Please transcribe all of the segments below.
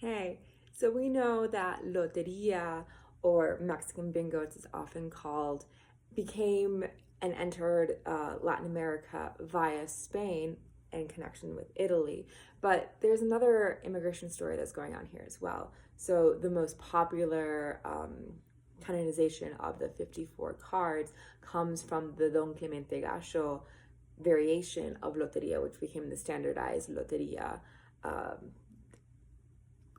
Hey, so we know that Lotería, or Mexican bingo, as it's often called, became and entered Latin America via Spain in connection with Italy. But there's another immigration story that's going on here as well. So the most popular canonization of the 54 cards comes from the Don Clemente Gacho variation of Lotería, which became the standardized Lotería um,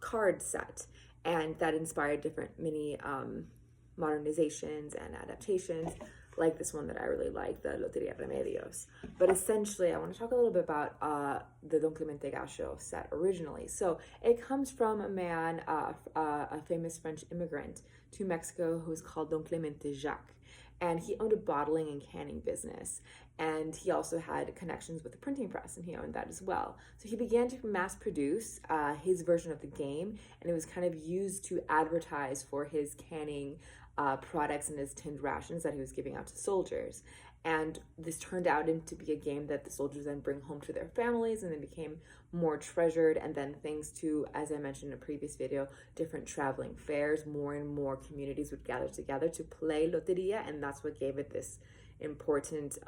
card set, and that inspired different mini modernizations and adaptations, like this one that I really like, the Loteria Remedios. But essentially, I want to talk a little bit about the Don Clemente Gacho set originally. So it comes from a man, a famous French immigrant to Mexico, who was called Don Clemente Jacques. And he owned a bottling and canning business. And he also had connections with the printing press, and he owned that as well. So he began to mass produce his version of the game, and it was kind of used to advertise for his canning products and his tinned rations that he was giving out to soldiers. And this turned out into be a game that the soldiers then bring home to their families, and then became more treasured. And then thanks to, as I mentioned in a previous video, different traveling fairs, more and more communities would gather together to play Loteria, and that's what gave it this important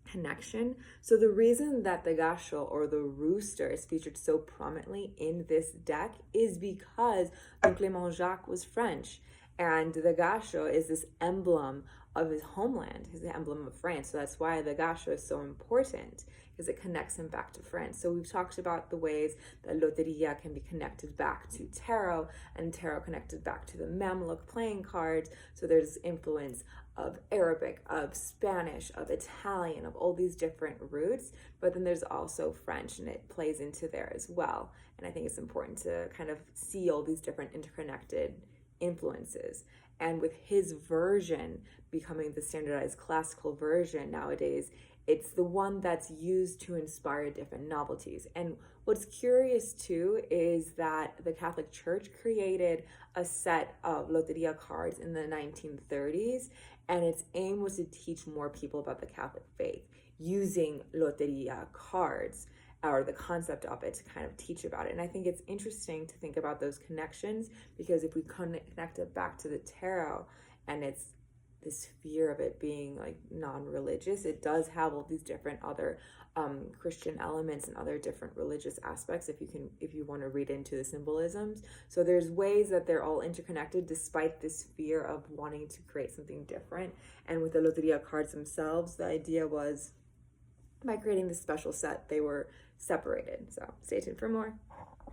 connection. So the reason that the gacho, or the rooster, is featured so prominently in this deck is because Don Clément Jacques was French, and the gacho is this emblem of his homeland, his emblem of France. So that's why the gacho is so important, because it connects him back to France. So we've talked about the ways that Loteria can be connected back to tarot, and tarot connected back to the Mamluk playing cards. So there's influence of Arabic, of Spanish, of Italian, of all these different roots, but then there's also French, and it plays into there as well. And I think it's important to kind of see all these different interconnected influences. And with his version becoming the standardized classical version nowadays, it's the one that's used to inspire different novelties. And what's curious too is that the Catholic Church created a set of Loteria cards in the 1930s, and its aim was to teach more people about the Catholic faith using Loteria cards, or the concept of it, to kind of teach about it. And I think it's interesting to think about those connections, because if we connect it back to the tarot, and it's this fear of it being like non-religious, it does have all these different other Christian elements and other different religious aspects, if you want to read into the symbolisms. So there's ways that they're all interconnected despite this fear of wanting to create something different. And with the Loteria cards themselves, the idea was, by creating this special set, they were separated. So stay tuned for more.